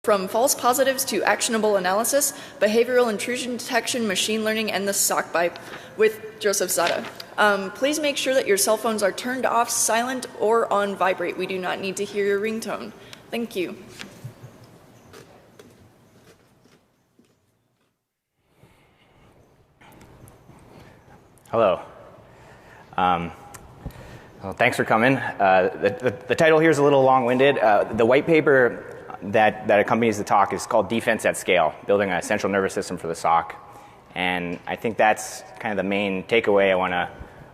From false positives to actionable analysis, behavioral intrusion detection, machine learning, and the sock pipe with Joseph Zada. Please make sure that your cell phones are turned off, silent, or on vibrate. We do not need to hear your ringtone. Thank you. Hello. Well, thanks for coming. The title here is a little long-winded. The white paper that accompanies the talk is called Defense at Scale, Building a Central Nervous System for the SOC. And I think that's kind of the main takeaway I want to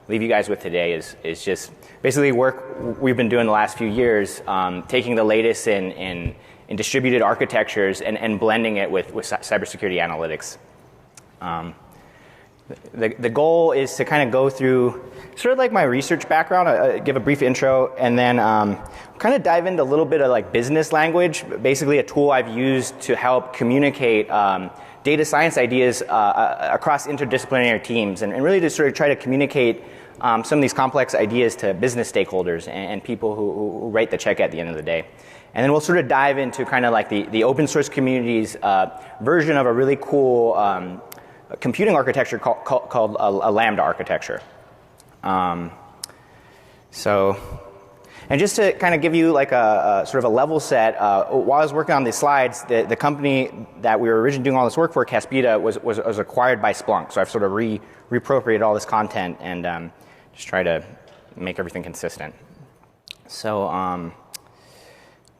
leave you guys with today is just basically work we've been doing the last few years, taking the latest in distributed architectures and blending it with cybersecurity analytics. The goal is to kind of go through sort of like my research background, give a brief intro, and then kind of dive into a little bit of like business language, basically a tool I've used to help communicate data science ideas across interdisciplinary teams, and really to sort of try to communicate some of these complex ideas to business stakeholders and people who write the check at the end of the day. And then we'll sort of dive into kind of like the open source community's version of a really cool computing architecture called a Lambda architecture. And just to kind of give you like a sort of a level set, while I was working on these slides, the company that we were originally doing all this work for, Caspita, was acquired by Splunk. So I've sort of reappropriated all this content and just try to make everything consistent. So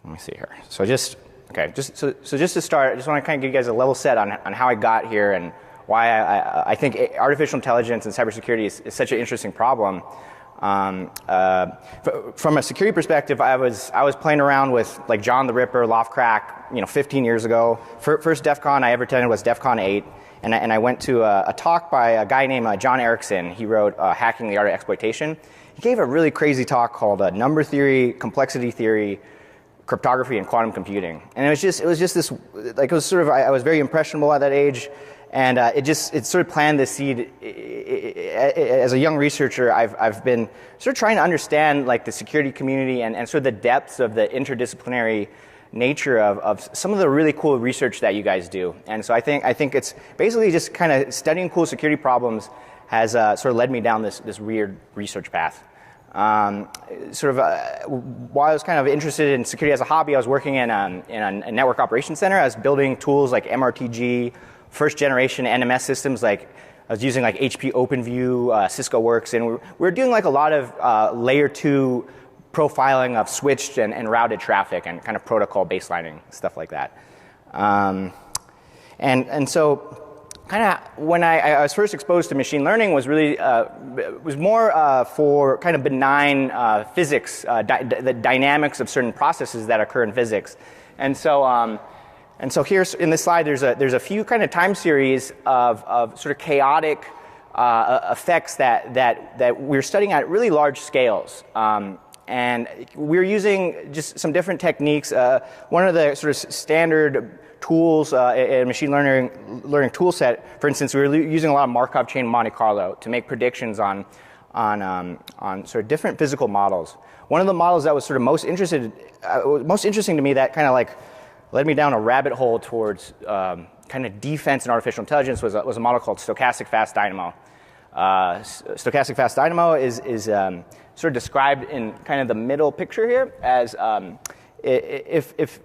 let me see here. So just to start, I just want to kind of give you guys a level set on how I got here and why I think artificial intelligence and cybersecurity is such an interesting problem. From a security perspective, I was playing around with like John the Ripper, Loftcrack, 15 years ago. First DEF CON I ever attended was DEF CON 8, and I went to a talk by a guy named John Erickson. He wrote Hacking the Art of Exploitation. He gave a really crazy talk called Number Theory, Complexity Theory, Cryptography, and Quantum Computing. And it was just this, like it was sort of, I was very impressionable at that age. And it sort of planted the seed. As a young researcher, I've been sort of trying to understand like the security community and sort of the depths of the interdisciplinary nature of some of the really cool research that you guys do. And so I think it's basically just kind of studying cool security problems has sort of led me down this weird research path. While I was kind of interested in security as a hobby, I was working in a network operations center. I was building tools like MRTG, first generation NMS systems, like I was using like HP OpenView, Cisco Works, and we were doing like a lot of layer 2 profiling of switched and routed traffic and kind of protocol baselining, stuff like that. And so kind of when I was first exposed to machine learning was really was more for kind of benign physics, the dynamics of certain processes that occur in physics. And so here in this slide, there's a few kind of time series of sort of chaotic effects that we're studying at really large scales. And we're using just some different techniques. One of the sort of standard tools in machine learning tool set, for instance, we were using a lot of Markov chain Monte Carlo to make predictions on sort of different physical models. One of the models that was sort of most interesting to me that kind of like led me down a rabbit hole towards kind of defense and artificial intelligence was a model called Stochastic Fast Dynamo. Stochastic Fast Dynamo is sort of described in kind of the middle picture here as if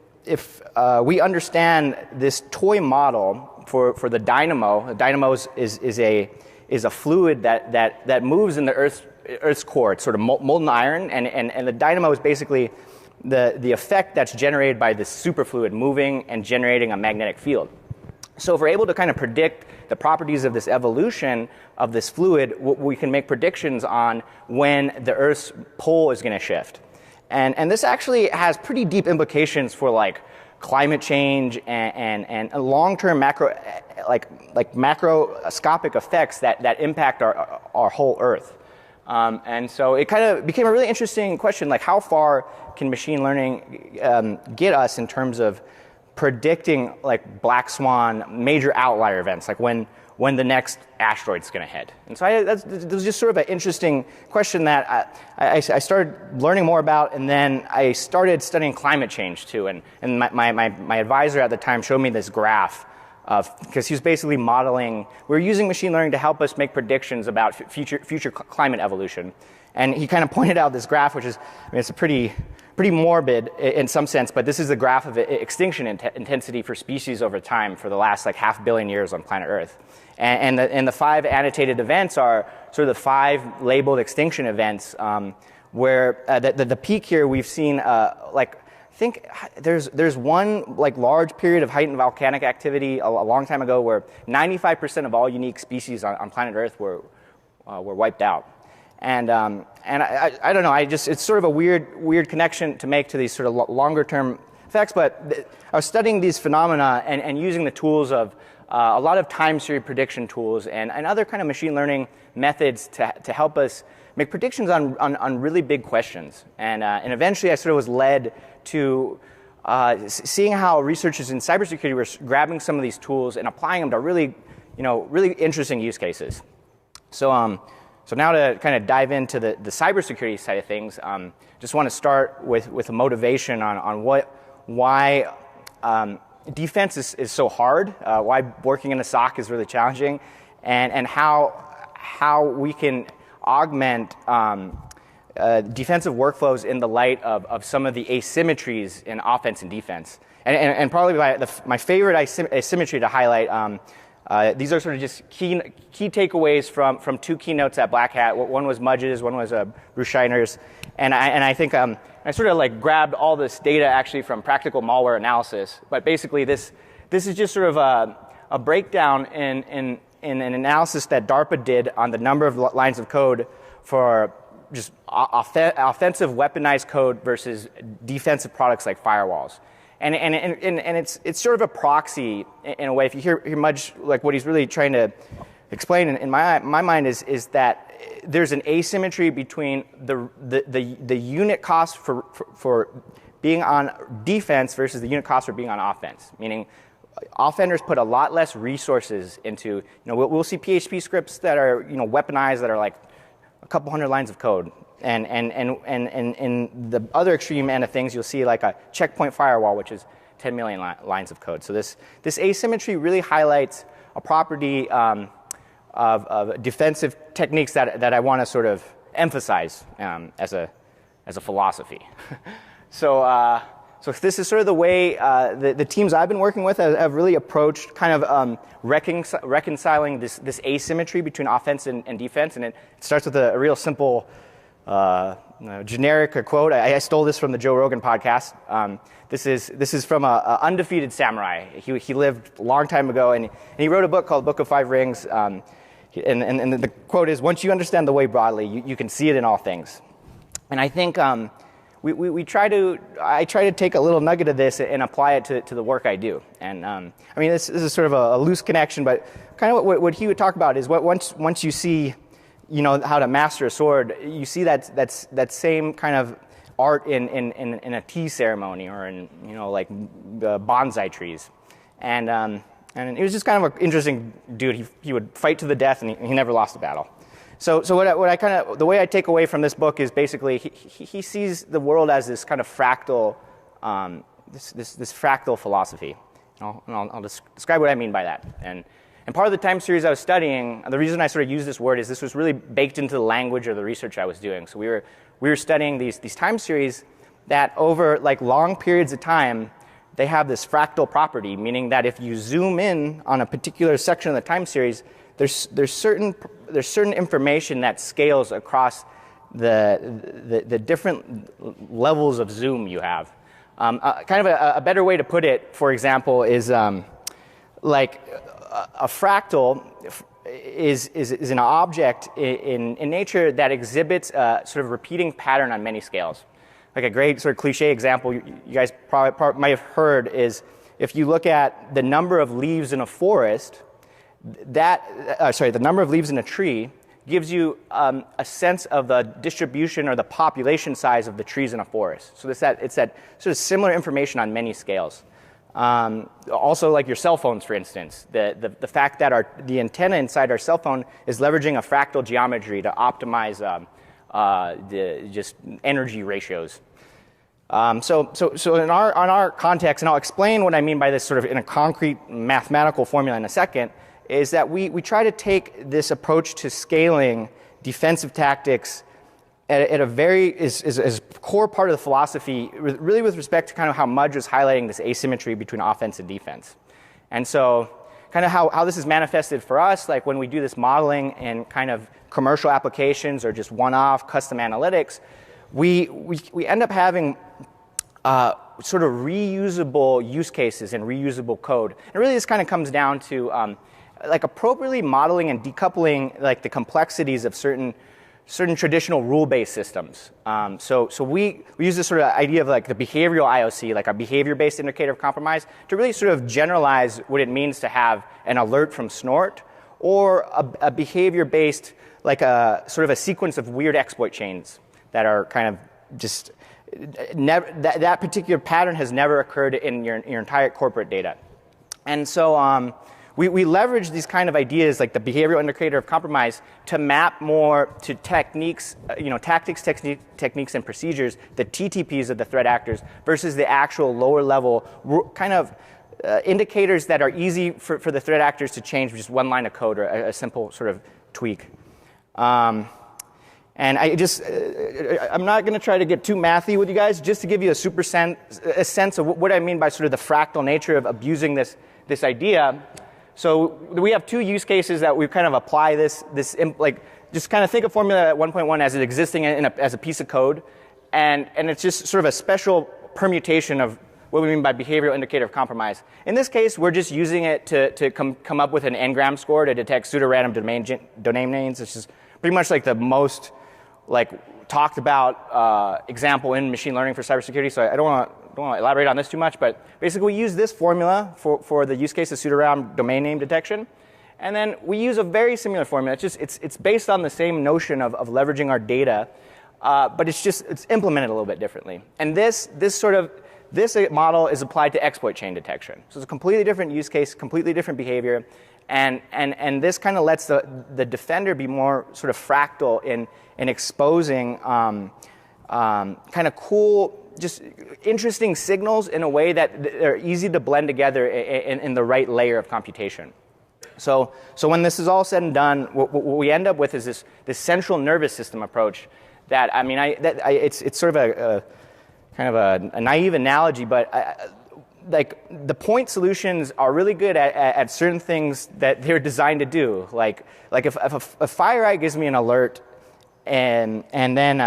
we understand this toy model for the dynamo. The dynamo is a fluid that moves in the Earth's core. It's sort of molten iron, and the dynamo is basically the effect that's generated by this superfluid moving and generating a magnetic field. So if we're able to kind of predict the properties of this evolution of this fluid, we can make predictions on when the Earth's pole is going to shift. And this actually has pretty deep implications for like climate change and long-term macroscopic effects that impact our whole Earth. And so it kind of became a really interesting question, like how far can machine learning get us in terms of predicting like black swan major outlier events, like when the next asteroid's going to hit. And so that was just sort of an interesting question that I started learning more about, and then I started studying climate change too. And my advisor at the time showed me this graph because he was basically modeling. We were using machine learning to help us make predictions about future climate evolution. And he kind of pointed out this graph, which is, I mean, it's a pretty morbid in some sense, but this is the graph of extinction intensity for species over time for the last like 500 million years on planet Earth. And the 5 annotated events are sort of the 5 labeled extinction events, where the peak here we've seen I think there's one like large period of heightened volcanic activity a long time ago where 95% of all unique species on planet Earth were wiped out. And I don't know, it's sort of a weird connection to make to these sort of longer term effects, but I was studying these phenomena and using the tools of a lot of time series prediction tools and other kind of machine learning methods to help us make predictions on really big questions. And eventually I sort of was led to seeing how researchers in cybersecurity were grabbing some of these tools and applying them to really interesting use cases. So now to kind of dive into the cybersecurity side of things, just want to start with a motivation on why defense is so hard, why working in a SOC is really challenging, and how we can augment defensive workflows in the light of some of the asymmetries in offense and defense. And probably my favorite asymmetry to highlight. These are sort of just key takeaways from 2 keynotes at Black Hat. One was Mudge's, one was Bruce Shiner's, and I think I sort of like grabbed all this data actually from practical malware analysis. But basically, this is just sort of a breakdown in an analysis that DARPA did on the number of lines of code for just offensive weaponized code versus defensive products like firewalls. And it's sort of a proxy in a way. If you hear Mudge, like what he's really trying to explain in my mind is that there's an asymmetry between the unit cost for being on defense versus the unit cost for being on offense. Meaning, offenders put a lot less resources into. We'll see PHP scripts that are weaponized that are like a couple hundred lines of code. And in the other extreme end of things, you'll see like a checkpoint firewall, which is 10 million lines of code. So this asymmetry really highlights a property of defensive techniques that I want to sort of emphasize as a philosophy. So this is sort of the way the teams I've been working with have really approached kind of reconciling this asymmetry between offense and defense. And it starts with a real simple generic quote. I stole this from the Joe Rogan podcast. This is from a undefeated samurai. He lived a long time ago, and he wrote a book called Book of Five Rings. And the quote is, "Once you understand the way broadly, you can see it in all things." And I think I try to take a little nugget of this and apply it to the work I do. And I mean, this is sort of a loose connection, but kind of what he would talk about is once you see how to master a sword, you see that same kind of art in a tea ceremony or in like bonsai trees, and he was just kind of an interesting dude. He would fight to the death, and he never lost a battle. So the way I take away from this book is basically he sees the world as this kind of fractal, this fractal philosophy. I'll describe what I mean by that. And part of the time series I was studying, the reason I sort of use this word is this was really baked into the language of the research I was doing. So we were studying these time series that over like long periods of time, they have this fractal property, meaning that if you zoom in on a particular section of the time series, there's certain information that scales across the different levels of zoom you have. Kind of a better way to put it, for example, is like a fractal is an object in nature that exhibits a sort of repeating pattern on many scales. Like a great sort of cliche example you guys probably might have heard is if you look at the number of leaves in a forest, the number of leaves in a tree gives you a sense of the distribution or the population size of the trees in a forest. So it's that sort of similar information on many scales. Also, like your cell phones, for instance, the fact that the antenna inside our cell phone is leveraging a fractal geometry to optimize the just energy ratios. So in our context, and I'll explain what I mean by this sort of in a concrete mathematical formula in a second, is that we try to take this approach to scaling defensive tactics at a very is a core part of the philosophy, really with respect to kind of how Mudge was highlighting this asymmetry between offense and defense. And so kind of how this is manifested for us, like when we do this modeling in kind of commercial applications or just one-off custom analytics, we end up having sort of reusable use cases and reusable code. And really this kind of comes down to like appropriately modeling and decoupling like the complexities of certain traditional rule-based systems. So we use this sort of idea of like the behavioral IOC, like a behavior-based indicator of compromise, to really sort of generalize what it means to have an alert from snort or a behavior-based, like a sort of a sequence of weird exploit chains that are kind of just that particular pattern has never occurred in your entire corporate data. And so we leverage these kind of ideas like the behavioral indicator of compromise to map more to techniques, tactics, techniques, and procedures, the TTPs of the threat actors, versus the actual lower level kind of indicators that are easy for the threat actors to change with just one line of code or a simple sort of tweak. And I'm not going to try to get too mathy with you guys, just to give you a sense of what I mean by sort of the fractal nature of abusing this idea. So we have two use cases that we kind of apply this like just kind of think of Formula 1.1 as it existing as a piece of code, and it's just sort of a special permutation of what we mean by behavioral indicator of compromise. In this case, we're just using it to come up with an n-gram score to detect pseudo-random domain names. This is pretty much like the most talked about example in machine learning for cybersecurity. So I don't want to elaborate on this too much, but basically we use this formula for the use case of pseudo-random domain name detection, and then we use a very similar formula. It's based on the same notion of leveraging our data, but it's implemented a little bit differently. And this model is applied to exploit chain detection. So it's a completely different use case, completely different behavior, and this kind of lets the defender be more sort of fractal in exposing kind of cool, just interesting signals in a way that they're easy to blend together in the right layer of computation. So when this is all said and done, what we end up with is this central nervous system approach that, it's sort of a kind of a naive analogy, but like the point solutions are really good at certain things that they're designed to do. Like if FireEye gives me an alert, and then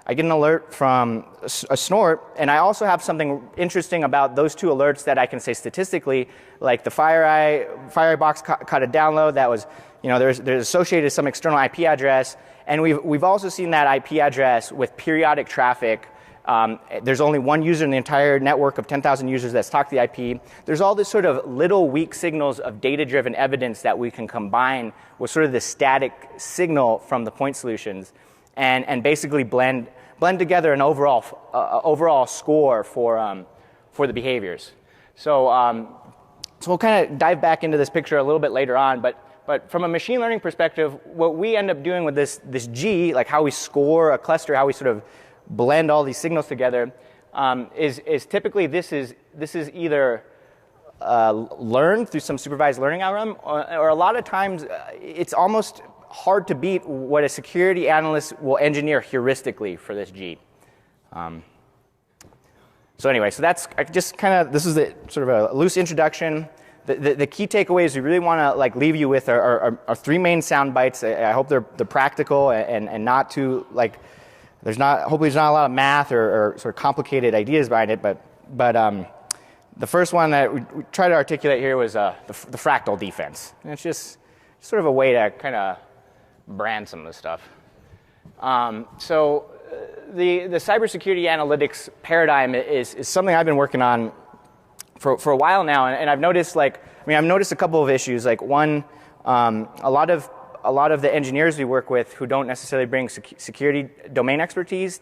I get an alert from a snort, and I also have something interesting about those two alerts that I can say statistically, like the FireEye box caught a download that was, there's associated some external IP address, and we've also seen that IP address with periodic traffic. There's only one user in the entire network of 10,000 users that's talked the IP. There's all this sort of little weak signals of data-driven evidence that we can combine with sort of the static signal from the point solutions, and basically blend together an overall score for the behaviors. So we'll kind of dive back into this picture a little bit later on, but from a machine learning perspective, what we end up doing with this G, like how we score a cluster, how we sort of blend all these signals together, is typically this is either learned through some supervised learning algorithm, or a lot of times it's almost hard to beat what a security analyst will engineer heuristically for this G. So anyway, so that's just kind of, this is the sort of a loose introduction. The key takeaways we really want to leave you with are three main sound bites. I hope they're practical and not too hopefully there's not a lot of math or sort of complicated ideas behind it, but the first one that we tried to articulate here was the fractal defense. And it's just sort of a way to kind of brand some of this stuff. So the cybersecurity analytics paradigm is something I've been working on for a while now, and I've noticed I've noticed a couple of issues. Like one, a lot of the engineers we work with who don't necessarily bring security domain expertise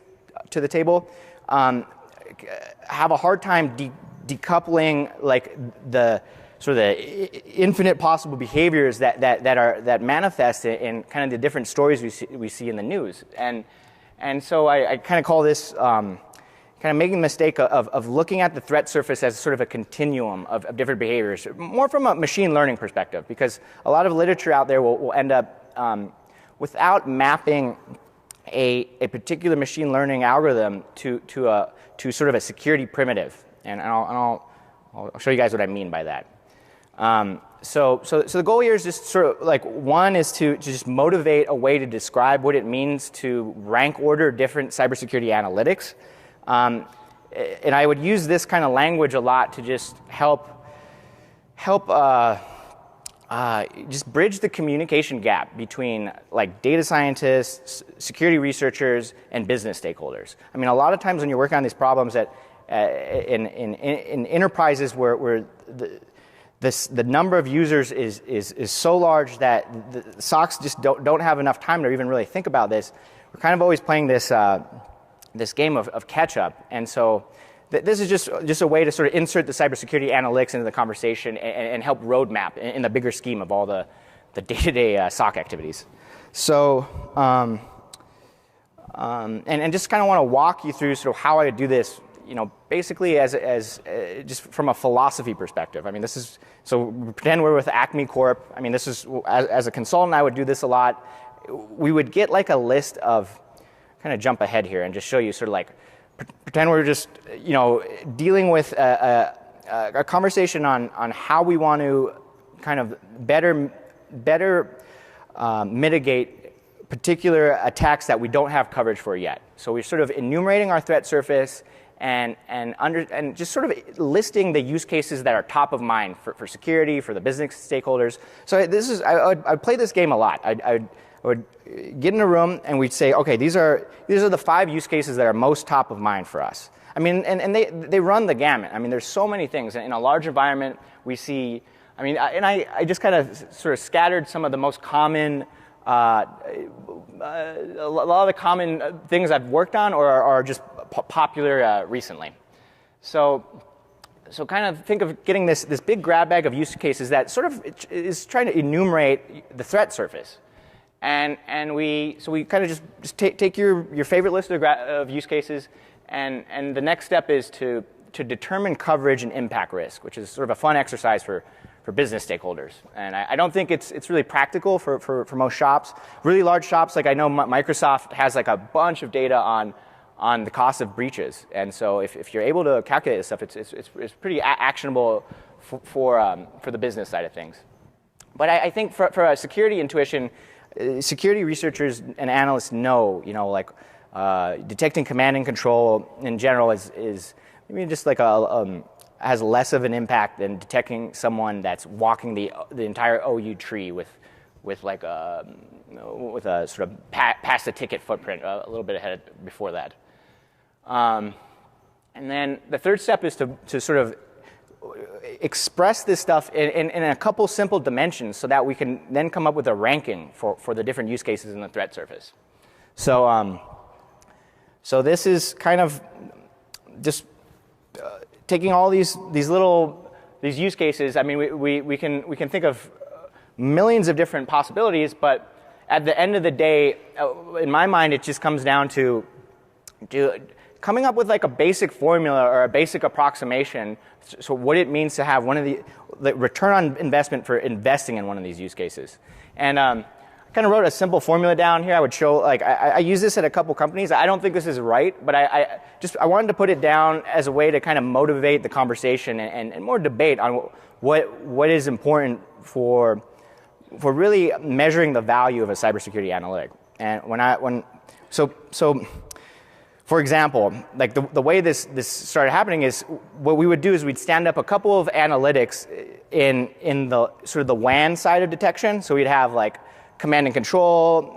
to the table have a hard time decoupling like the sort of the infinite possible behaviors that manifest in kind of the different stories we see in the news. And so I kind of call this kind of making the mistake of looking at the threat surface as sort of a continuum of different behaviors, more from a machine learning perspective, because a lot of literature out there will end up without mapping a particular machine learning algorithm to sort of a security primitive. And I'll show you guys what I mean by that. So the goal here is just sort of like, one is to just motivate a way to describe what it means to rank order different cybersecurity analytics. And I would use this kind of language a lot to just help just bridge the communication gap between like data scientists, security researchers, and business stakeholders. I mean, a lot of times when you're working on these problems that in enterprises where the number of users is so large that the SOCs just don't have enough time to even really think about this, we're kind of always playing this this game of catch up. And so this is just a way to sort of insert the cybersecurity analytics into the conversation and help roadmap in the bigger scheme of all the day-to-day SOC activities. So and just kind of want to walk you through sort of how I would do this, basically as just from a philosophy perspective. I mean, this is, so pretend we're with Acme Corp. I mean, this is, as a consultant, I would do this a lot. We would get like a list of, kind of jump ahead here and just show you sort of like, pretend we're just, dealing with a conversation on how we want to kind of better mitigate particular attacks that we don't have coverage for yet. So we're sort of enumerating our threat surface and just sort of listing the use cases that are top of mind for security, for the business stakeholders. So this is, I'd play this game a lot. I would get in a room and we'd say, okay, these are the 5 use cases that are most top of mind for us. I mean, and they run the gamut. I mean, there's so many things. In a large environment, we see, I mean, and I just kind of sort of scattered some of the most common, a lot of the common things I've worked on or are just popular recently. So kind of think of getting this big grab bag of use cases that sort of is trying to enumerate the threat surface. And we kind of just take your favorite list of use cases, and the next step is to determine coverage and impact risk, which is sort of a fun exercise for business stakeholders. And I don't think it's really practical for most shops. Really large shops, like I know Microsoft has like a bunch of data on the cost of breaches, and so if you're able to calculate this stuff, it's pretty actionable for the business side of things. But I think for a security intuition, security researchers and analysts know, like detecting command and control in general is maybe just like has less of an impact than detecting someone that's walking the entire OU tree with a sort of past the ticket footprint a little bit ahead before that. And then the third step is to sort of express this stuff in a couple simple dimensions so that we can then come up with a ranking for the different use cases in the threat surface. So this is kind of just taking all these use cases. I mean, we can think of millions of different possibilities, but at the end of the day, in my mind, it just comes down to coming up with like a basic formula or a basic approximation. So what it means to have one of the return on investment for investing in one of these use cases. And I kind of wrote a simple formula down here. I would show, like, I use this at a couple companies. I don't think this is right, but I wanted to put it down as a way to kind of motivate the conversation and more debate on what is important for really measuring the value of a cybersecurity analytic. And for example, like the way this started happening is what we would do is we'd stand up a couple of analytics in the sort of the WAN side of detection. So we'd have like command and control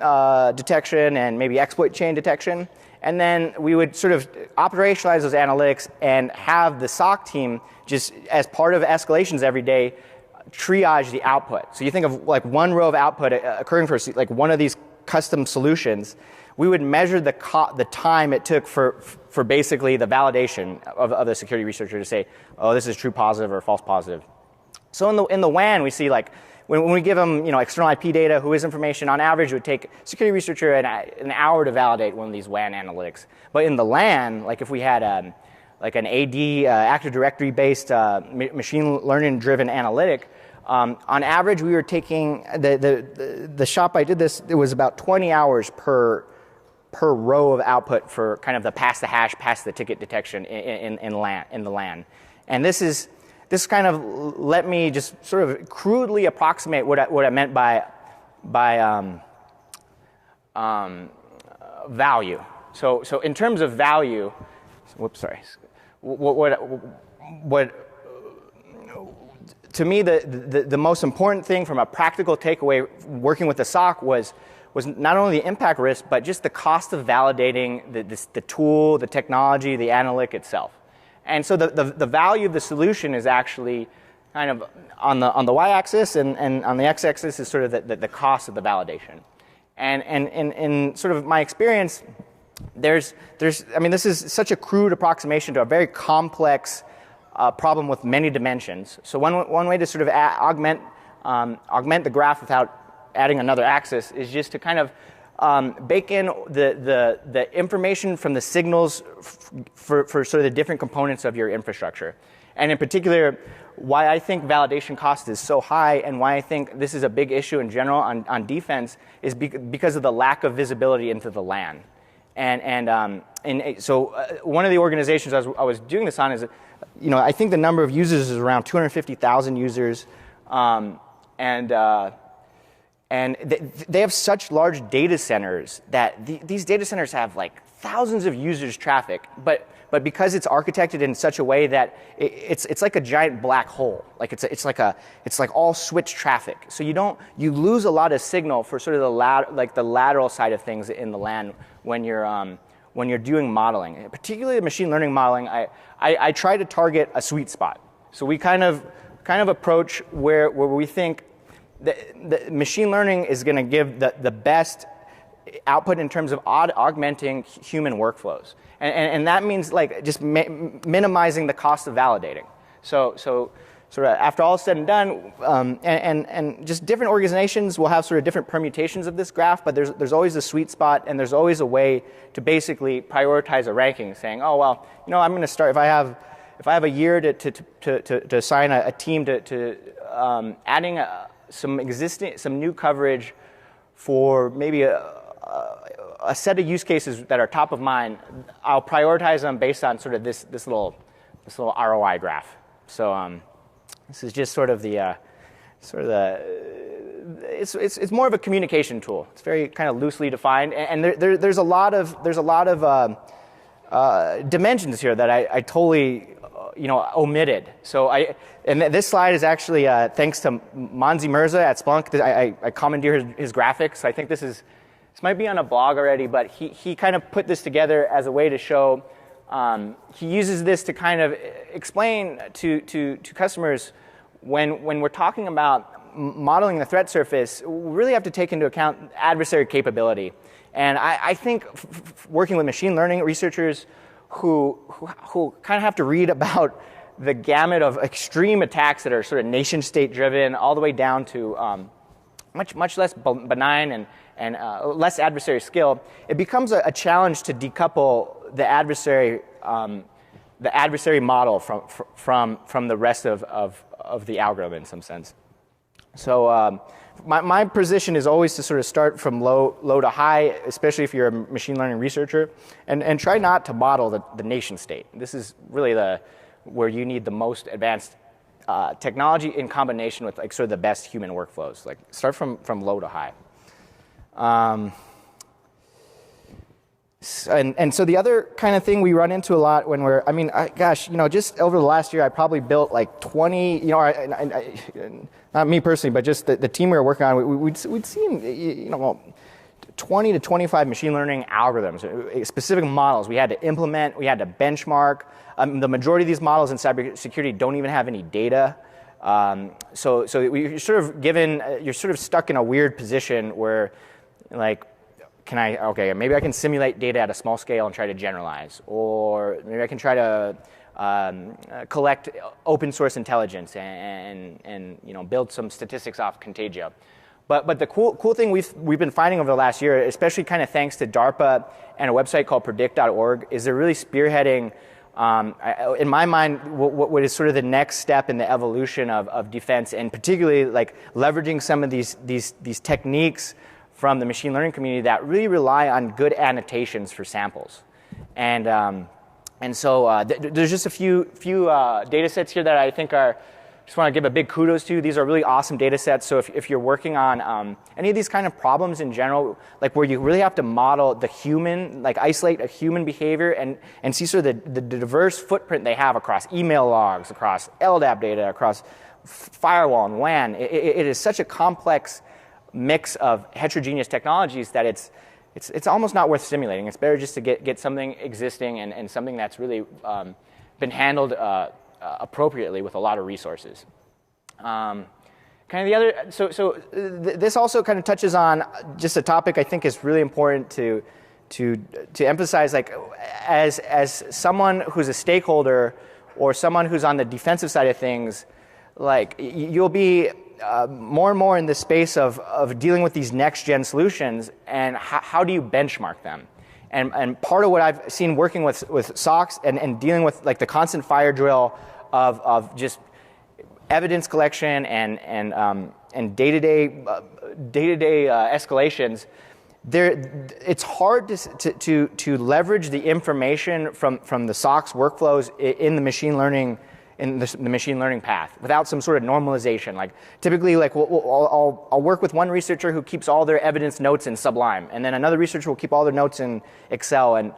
detection and maybe exploit chain detection. And then we would sort of operationalize those analytics and have the SOC team just as part of escalations every day triage the output. So you think of like one row of output occurring for like one of these custom solutions. we would measure the time it took for basically the validation of the security researcher to say, oh, this is true positive or false positive. So in the WAN, we see like when we give them external IP data, who is information, on average it would take a security researcher an hour to validate one of these WAN analytics. But in the LAN, like if we had like an AD, Active Directory based machine learning driven analytic, on average we were taking the shop I did this, it was about 20 hours per row of output for kind of the pass the hash, pass the ticket detection in the LAN. And this kind of let me just sort of crudely approximate what I meant by value. So in terms of value, what to me the most important thing from a practical takeaway working with the SOC was not only the impact risk, but just the cost of validating the tool, the technology, the analytic itself. And so the value of the solution is actually kind of on the y-axis, and on the x-axis is sort of the cost of the validation. And in sort of my experience, this is such a crude approximation to a very complex problem with many dimensions. So one way to sort of augment the graph without adding another axis is just to kind of bake in the information from the signals for sort of the different components of your infrastructure. And in particular, why I think validation cost is so high and why I think this is a big issue in general on defense is because of the lack of visibility into the LAN. So one of the organizations I was doing this on is, I think the number of users is around 250,000 users, and they have such large data centers that these data centers have like thousands of users traffic, but because it's architected in such a way that it's like a giant black hole, like it's like all switch traffic. So you lose a lot of signal for sort of the lateral side of things in the LAN when you're doing modeling, particularly machine learning modeling. I try to target a sweet spot. So we kind of approach where we think the machine learning is going to give the best output in terms of augmenting human workflows, and that means like just minimizing the cost of validating. So sort of after all is said and done, and just different organizations will have sort of different permutations of this graph, but there's always a sweet spot, and there's always a way to basically prioritize a ranking, saying, oh well, I'm going to start if I have a year to assign a team to adding some new coverage for maybe a set of use cases that are top of mind. I'll prioritize them based on sort of this little ROI graph. So this is just sort of it's more of a communication tool. It's very kind of loosely defined, and there's a lot of dimensions here that I totally omitted. So this slide is actually thanks to Manzi Mirza at Splunk. I commandeer his graphics. I think this might be on a blog already, but he kind of put this together as a way to show. He uses this to kind of explain to customers when we're talking about modeling the threat surface, we really have to take into account adversary capability. And I think working with machine learning researchers who kind of have to read about the gamut of extreme attacks that are sort of nation state driven all the way down to much less benign and less adversary skill, it becomes a challenge to decouple the adversary model from the rest of the algorithm in some sense. So my position is always to sort of start from low to high, especially if you're a machine learning researcher, and try not to model the nation state. This is really where you need the most advanced technology in combination with like sort of the best human workflows. Like start from low to high. And so the other kind of thing we run into a lot when just over the last year, I probably built like 20, not me personally, but just the team we were working on, we'd seen, 20 to 25 machine learning algorithms, specific models we had to implement, we had to benchmark. The majority of these models in cybersecurity don't even have any data. So you're sort of stuck in a weird position where, like, okay, maybe I can simulate data at a small scale and try to generalize, or maybe I can try to collect open source intelligence and build some statistics off Contagio. But the cool thing we've been finding over the last year, especially kind of thanks to DARPA and a website called predict.org, is they're really spearheading, in my mind, what is sort of the next step in the evolution of defense, and particularly like leveraging some of these techniques from the machine learning community that really rely on good annotations for samples. And so there's just a few data sets here that I think just want to give a big kudos to. These are really awesome data sets. So if you're working on any of these kind of problems in general, like where you really have to model the human, like isolate a human behavior and see sort of the diverse footprint they have across email logs, across LDAP data, across firewall and WAN, it is such a complex mix of heterogeneous technologies that it's almost not worth simulating. It's better just to get something existing and something that's really been handled appropriately with a lot of resources. Kind of the other, this also kind of touches on just a topic I think is really important to emphasize. Like as someone who's a stakeholder or someone who's on the defensive side of things, like you'll be more and more in the space of dealing with these next-gen solutions, and how do you benchmark them? And part of what I've seen working with SOCs and dealing with like the constant fire drill of just evidence collection and day-to-day escalations, it's hard to leverage the information from the SOCs workflows in the machine learning path without some sort of normalization. Like typically, like I'll work with one researcher who keeps all their evidence notes in Sublime, and then another researcher will keep all their notes in Excel, and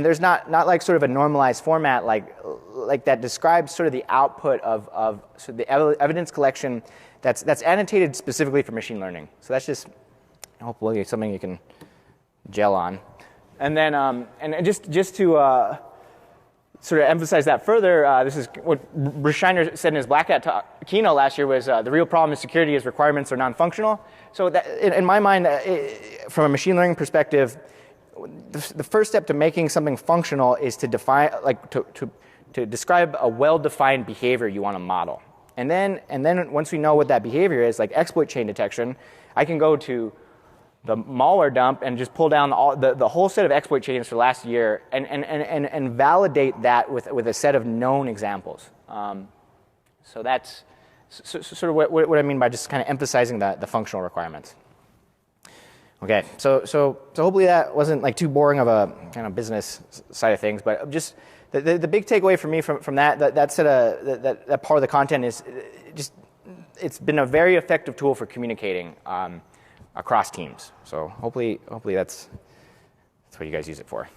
there's not like sort of a normalized format like that describes sort of the output of sort of the evidence collection that's annotated specifically for machine learning. So that's just hopefully something you can gel on, and then and just to sort of emphasize that further, this is what Bruce Scheiner said in his Black Hat keynote last year was the real problem in security is requirements are non-functional. So that, in my mind, from a machine learning perspective, the first step to making something functional is to define, like to describe a well-defined behavior you want to model. And then once we know what that behavior is, like exploit chain detection, I can go to the malware dump and just pull down the whole set of exploit chains for last year and validate that with a set of known examples. So that's sort of what I mean by just kind of emphasizing the functional requirements. Okay, so hopefully that wasn't like too boring of a kind of business side of things, but just the big takeaway for me from that part of the content is just it's been a very effective tool for communicating across teams. So hopefully that's what you guys use it for.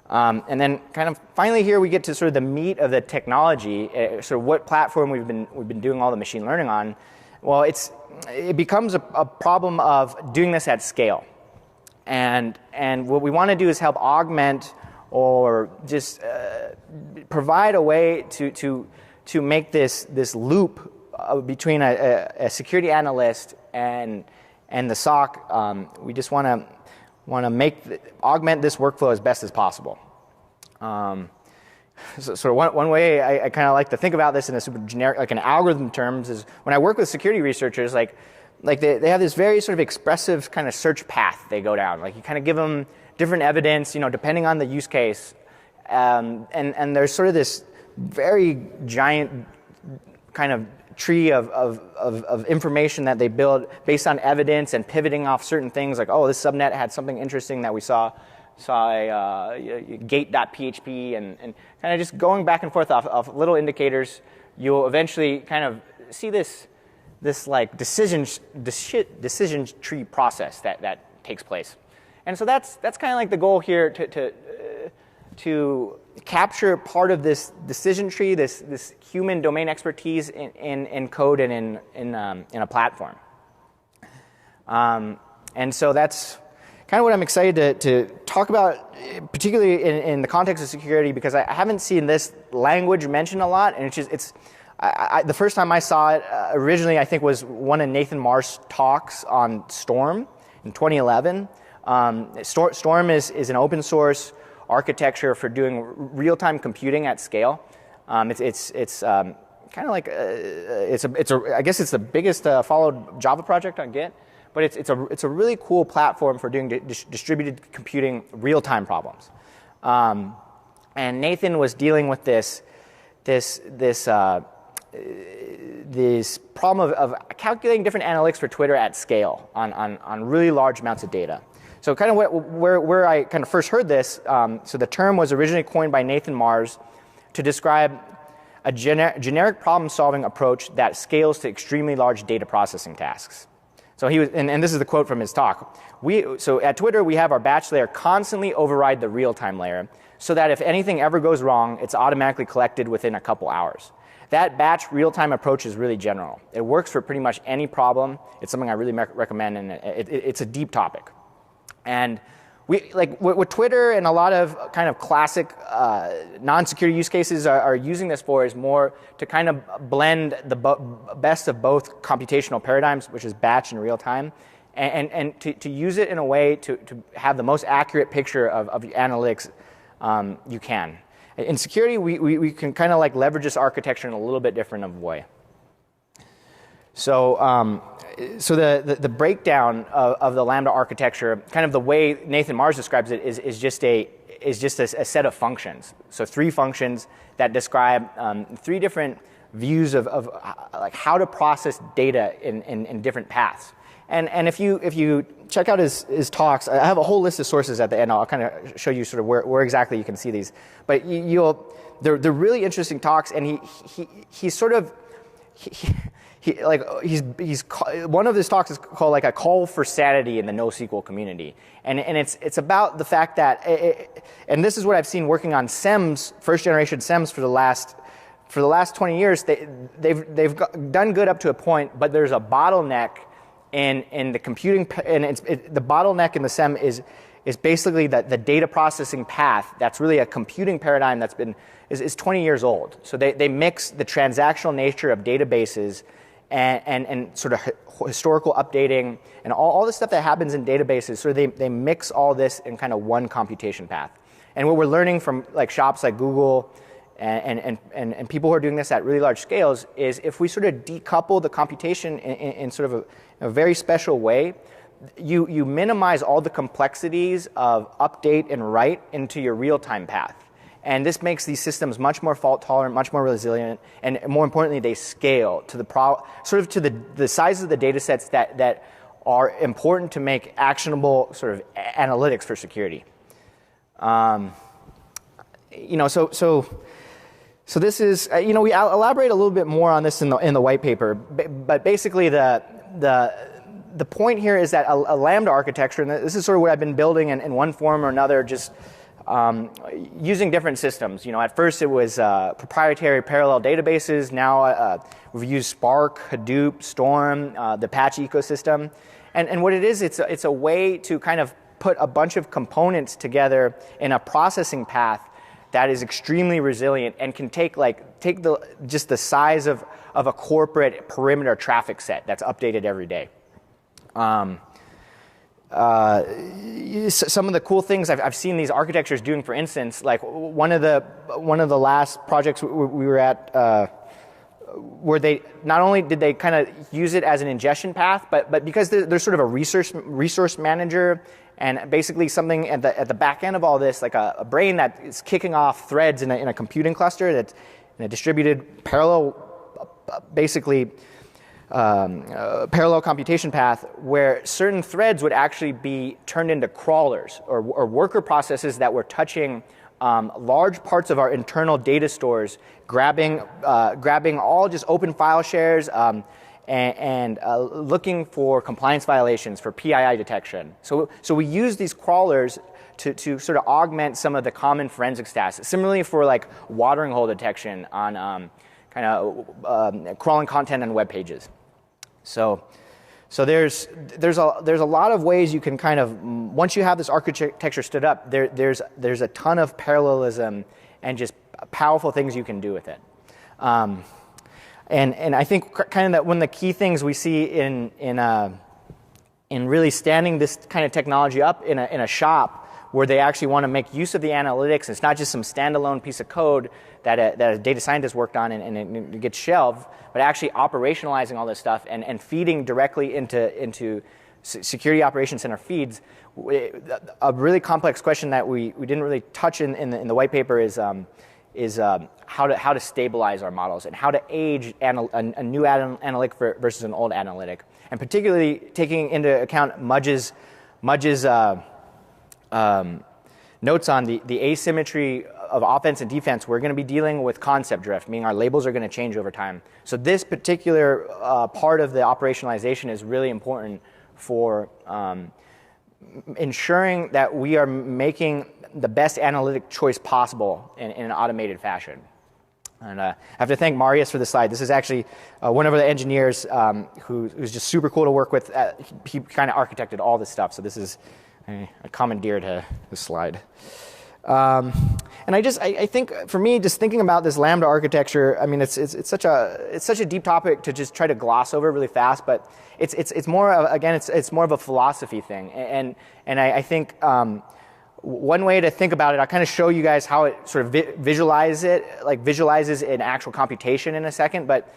And then kind of finally here we get to sort of the meat of the technology, sort of what platform we've been doing all the machine learning on. Well, it becomes a problem of doing this at scale. And what we want to do is help augment or just provide a way to make this loop between a security analyst and the SOC. We just want to augment this workflow as best as possible. So one way I kind of like to think about this in a super generic, like an algorithm terms, is when I work with security researchers, like they have this very sort of expressive kind of search path they go down. Like you kind of give them different evidence, depending on the use case, and there's sort of this very giant kind of tree of information that they build based on evidence and pivoting off certain things, like, oh, this subnet had something interesting that we saw a gate.php, and kind of just going back and forth off little indicators. You'll eventually kind of see this like decision tree process that takes place. And so that's kind of like the goal here, to capture part of this decision tree, this human domain expertise in code and in a platform. And so that's kind of what I'm excited to talk about, particularly in the context of security, because I haven't seen this language mentioned a lot, and the first time I saw it originally, I think, was one of Nathan Marsh's talks on Storm in 2011. Storm is an open source architecture for doing real-time computing at scale. It's kind of like I guess it's the biggest followed Java project on Git, but it's a really cool platform for doing distributed computing real-time problems. And Nathan was dealing with this problem of calculating different analytics for Twitter at scale on really large amounts of data. So kind of where I kind of first heard this, so the term was originally coined by Nathan Mars to describe a generic problem-solving approach that scales to extremely large data processing tasks. So he was, and this is the quote from his talk. So at Twitter, we have our batch layer constantly override the real-time layer so that if anything ever goes wrong, it's automatically collected within a couple hours. That batch real-time approach is really general. It works for pretty much any problem. It's something I really recommend, and it's a deep topic. And we, like what Twitter and a lot of kind of classic non-security use cases are using this for is more to kind of blend the best of both computational paradigms, which is batch and real time, and to use it in a way to have the most accurate picture of analytics you can. In security, we can kind of like leverage this architecture in a little bit different of a way. So the breakdown of the Lambda architecture, kind of the way Nathan Mars describes it, is just a set of functions. So 3 functions that describe 3 different views of like how to process data in different paths. And if you check out his talks, I have a whole list of sources at the end. I'll kind of show you sort of where exactly you can see these. But they're really interesting talks, and he's sort of he's one of his talks is called like a call for sanity in the NoSQL community, and it's about the fact that and this is what I've seen working on SEMS, first generation SEMS for the last 20 years. They've done good up to a point, but there's a bottleneck in the computing, and the bottleneck in the SEM is basically the data processing path. That's really a computing paradigm is 20 years old. So they mix the transactional nature of databases and sort of historical updating and all the stuff that happens in databases. So they mix all this in kind of one computation path. And what we're learning from like shops like Google and people who are doing this at really large scales is if we sort of decouple the computation in sort of a very special way, you minimize all the complexities of update and write into your real-time path. And this makes these systems much more fault-tolerant, much more resilient, and more importantly, they scale to the size of the data sets that are important to make actionable sort of analytics for security. So this is, we elaborate a little bit more on this in the white paper, but basically the point here is that a Lambda architecture, and this is sort of what I've been building in one form or another, just using different systems. At first it was proprietary parallel databases. Now we've used Spark, Hadoop, Storm, the Apache ecosystem. And what it is, it's a way to kind of put a bunch of components together in a processing path that is extremely resilient and can take the size of a corporate perimeter traffic set that's updated every day. Some of the cool things I've seen these architectures doing, for instance, like one of the last projects we were at, where they not only did they kind of use it as an ingestion path, but because there's sort of a resource manager and basically something at the back end of all this, like a brain that is kicking off threads in a computing cluster that's in a distributed parallel, basically. Parallel computation path where certain threads would actually be turned into crawlers or worker processes that were touching large parts of our internal data stores, grabbing all just open file shares and looking for compliance violations for PII detection. So we use these crawlers to sort of augment some of the common forensic tasks. Similarly for like watering hole detection on kind of crawling content on web pages. So there's a lot of ways you can kind of, once you have this architecture stood up, there's a ton of parallelism and just powerful things you can do with it. And I think kind of that one of the key things we see in really standing this kind of technology up in a shop where they actually want to make use of the analytics. It's not just some standalone piece of code that a data scientist worked on and it gets shelved, but actually operationalizing all this stuff and feeding directly into security operations center feeds. A really complex question that we didn't really touch in the white paper is how to stabilize our models and how to age a new analytic versus an old analytic, and particularly taking into account Mudge's notes on the asymmetry of offense and defense. We're going to be dealing with concept drift, meaning our labels are going to change over time. So this particular part of the operationalization is really important for ensuring that we are making the best analytic choice possible in an automated fashion. And I have to thank Marius for this slide. This is actually one of the engineers who's just super cool to work with. He kind of architected all this stuff, so this is a commandeered this slide. And I think for me, just thinking about this Lambda architecture, I mean, it's such a deep topic to just try to gloss over really fast. But it's more of, again, it's more of a philosophy thing. And I think one way to think about it, I'll kind of show you guys how it sort of visualizes an actual computation in a second. But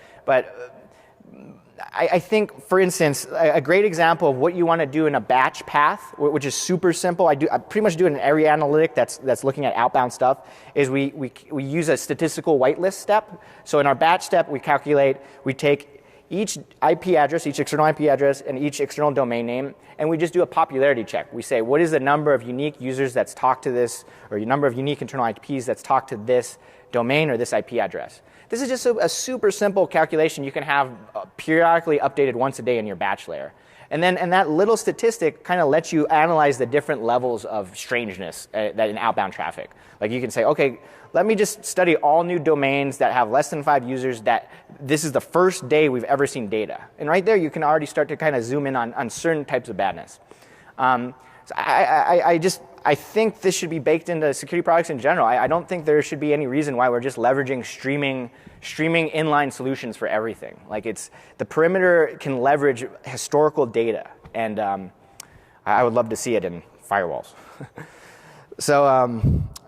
I think, for instance, a great example of what you want to do in a batch path, which is super simple. I pretty much do it in every analytic that's looking at outbound stuff. Is we use a statistical whitelist step. So in our batch step, we take each IP address, each external IP address, and each external domain name, and we just do a popularity check. We say, what is the number of unique users that's talked to this, or the number of unique internal IPs that's talked to this domain or this IP address? This is just a super simple calculation you can have periodically updated once a day in your batch layer. And that little statistic kind of lets you analyze the different levels of strangeness that in outbound traffic. Like you can say, okay, let me just study all new domains that have less than 5 users that this is the first day we've ever seen data. And right there you can already start to kind of zoom in on certain types of badness. So I think this should be baked into security products in general. I don't think there should be any reason why we're just leveraging streaming inline solutions for everything. Like the perimeter can leverage historical data, and I would love to see it in firewalls. So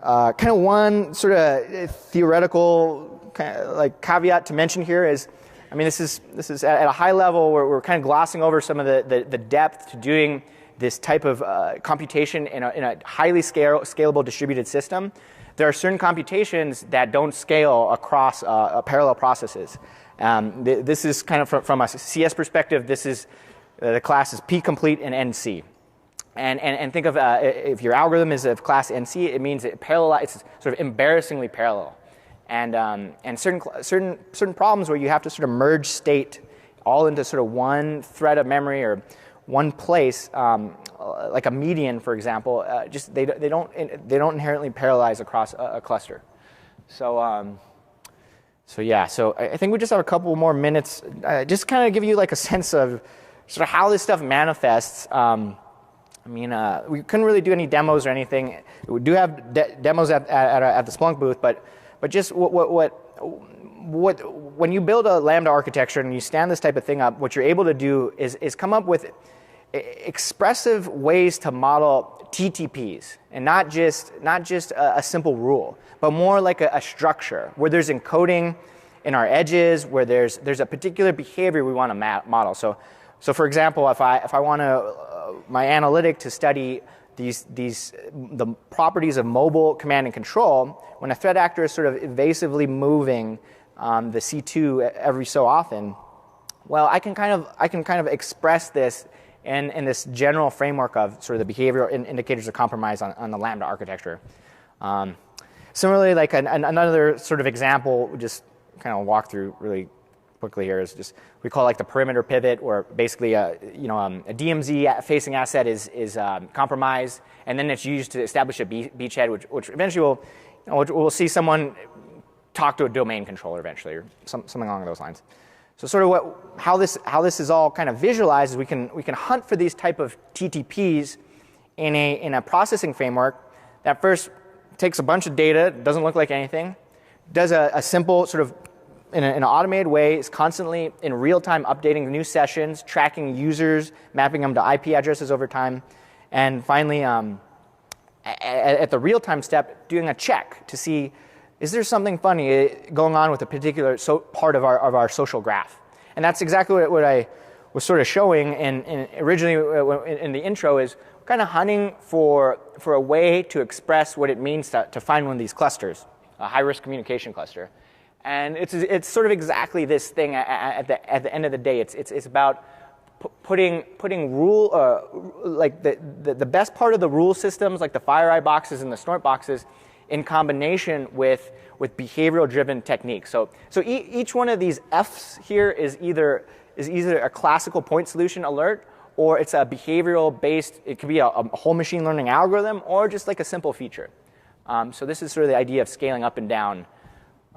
kind of one sort of theoretical kind of like caveat to mention here is, I mean, this is at a high level where we're kind of glossing over some of the depth to doing this type of computation in a highly scalable distributed system. There are certain computations that don't scale across parallel processes. This is kind of from a CS perspective. This is the class is P-complete and NC. And think of if your algorithm is of class NC, it means it's sort of embarrassingly parallel. And certain problems where you have to sort of merge state all into sort of one thread of memory or one place, like a median, for example, just they don't inherently parallelize across a cluster. So I think we just have a couple more minutes, just kind of give you like a sense of sort of how this stuff manifests. I mean, we couldn't really do any demos or anything. We do have demos at the Splunk booth, but just when you build a Lambda architecture and you stand this type of thing up, what you're able to do is come up with expressive ways to model TTPs, and not just a simple rule, but more like a structure where there's encoding in our edges, where there's a particular behavior we want to model. So for example, if I want my analytic to study the properties of mobile command and control, when a threat actor is sort of evasively moving the C2 every so often, well, I can kind of express this in this general framework of sort of the behavioral indicators of compromise on the Lambda architecture. Similarly, like another sort of example, just kind of walk through really quickly here, is just we call like the perimeter pivot, where basically a DMZ facing asset is compromised, and then it's used to establish a beachhead, which eventually we'll see someone talk to a domain controller eventually, or something along those lines. So sort of how this is all kind of visualized is we can hunt for these type of TTPs in a processing framework that first takes a bunch of data, doesn't look like anything, does a simple sort of in an automated way, is constantly in real time updating new sessions, tracking users, mapping them to IP addresses over time, and finally, at the real time step, doing a check to see, is there something funny going on with a particular part of our social graph? And that's exactly what I was sort of showing originally in the intro, is kind of hunting for a way to express what it means to find one of these clusters, a high-risk communication cluster. And it's sort of exactly this thing at the end of the day. It's about putting like the best part of the rule systems, like the FireEye boxes and the snort boxes, in combination with behavioral-driven techniques. So each one of these Fs here is either a classical point solution alert, or it's a behavioral-based, it could be a whole machine learning algorithm, or just like a simple feature. So this is sort of the idea of scaling up and down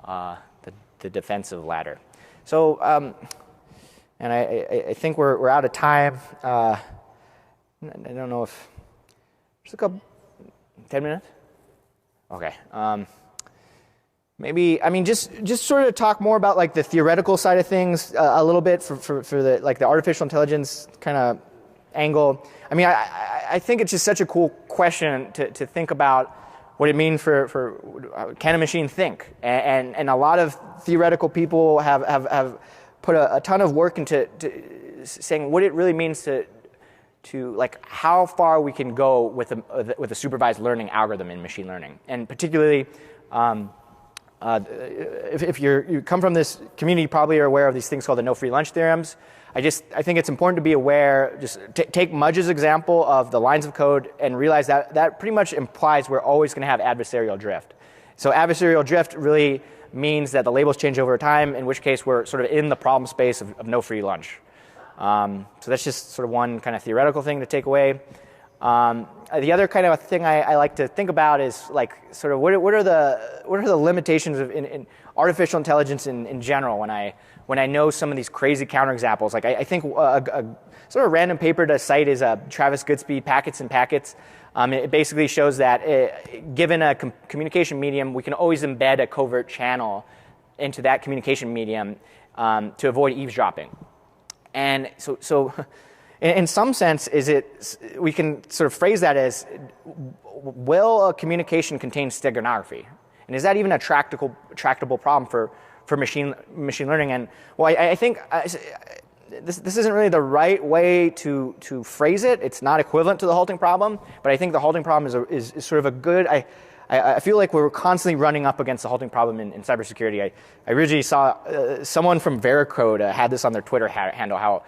the defensive ladder. So, and I think we're out of time. I don't know if, just a couple, 10 minutes? Okay. Maybe, I mean, just sort of talk more about like the theoretical side of things a little bit for the like the artificial intelligence kind of angle. I mean, I think it's just such a cool question to think about what it means for can a machine think, and a lot of theoretical people have put a ton of work into saying what it really means to like how far we can go with a supervised learning algorithm in machine learning, and particularly. If you come from this community, you probably are aware of these things called the no free lunch theorems. I think it's important to be aware, just take Mudge's example of the lines of code and realize that pretty much implies we're always going to have adversarial drift. So adversarial drift really means that the labels change over time, in which case we're sort of in the problem space of no free lunch. So that's just sort of one kind of theoretical thing to take away. The other kind of thing I like to think about is like sort of what are the limitations of in artificial intelligence in general when I know some of these crazy counterexamples. Like I think a sort of random paper to cite is Travis Goodspeed, Packets and Packets. It basically shows that given a communication medium, we can always embed a covert channel into that communication medium to avoid eavesdropping. And so in some sense, we can sort of phrase that as, will a communication contain steganography? And is that even a tractable problem for machine learning? And well, I think this isn't really the right way to phrase it. It's not equivalent to the halting problem, but I think the halting problem is sort of a good. I feel like we're constantly running up against the halting problem in cybersecurity. I originally saw someone from Veracode had this on their Twitter handle, how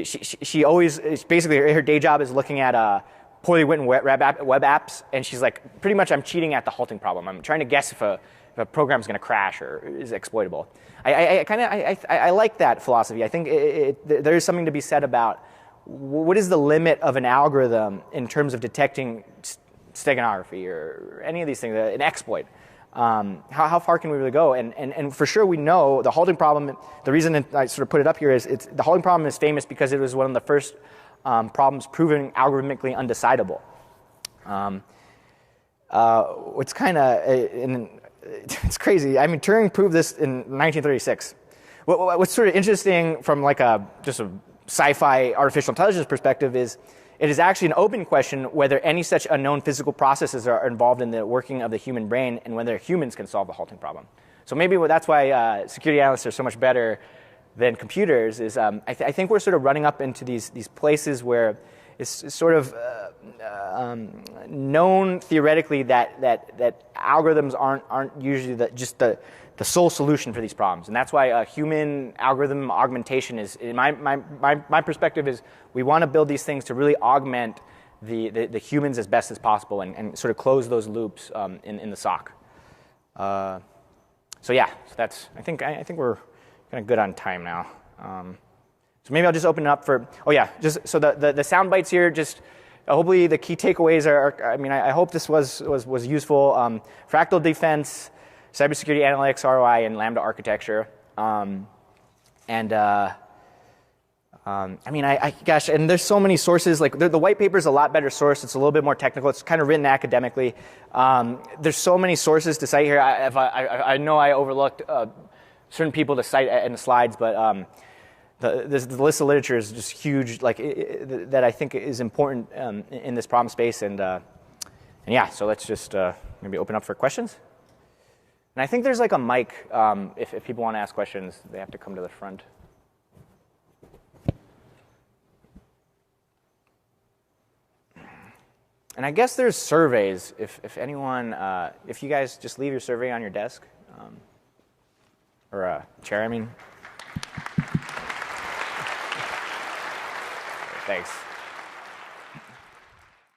she always, basically her day job is looking at poorly written web apps, and she's like, pretty much I'm cheating at the halting problem. I'm trying to guess if a program's going to crash or is exploitable. I like that philosophy. I think there is something to be said about what is the limit of an algorithm in terms of detecting steganography or any of these things, an exploit. How far can we really go? And for sure we know the halting problem, the reason I sort of put it up here is the halting problem is famous because it was one of the first problems proven algorithmically undecidable. It's kind of, it's crazy. I mean, Turing proved this in 1936. What's sort of interesting from like just a sci-fi artificial intelligence perspective is it is actually an open question whether any such unknown physical processes are involved in the working of the human brain and whether humans can solve the halting problem. So maybe that's why security analysts are so much better than computers is I think we're sort of running up into these places where it's sort of known theoretically that algorithms aren't usually just the sole solution for these problems, and that's why human algorithm augmentation is, in my perspective, is we want to build these things to really augment the humans as best as possible and sort of close those loops in the SOC. So yeah, so that's I think we're kind of good on time now. So maybe I'll just open it up for just so the sound bites here. Just hopefully the key takeaways are. I mean, I hope this was useful. Fractal defense, cybersecurity analytics, ROI, and Lambda architecture. I mean, gosh, and there's so many sources. Like the white paper is a lot better source. It's a little bit more technical. It's kind of written academically. There's so many sources to cite here. I know I overlooked certain people to cite in the slides, but the list of literature is just huge, like that I think is important in this problem space. And yeah, so let's just maybe open up for questions. And I think there's like a mic. If people want to ask questions, they have to come to the front. And I guess there's surveys. If anyone, if you guys just leave your survey on your desk or a chair, I mean. Thanks.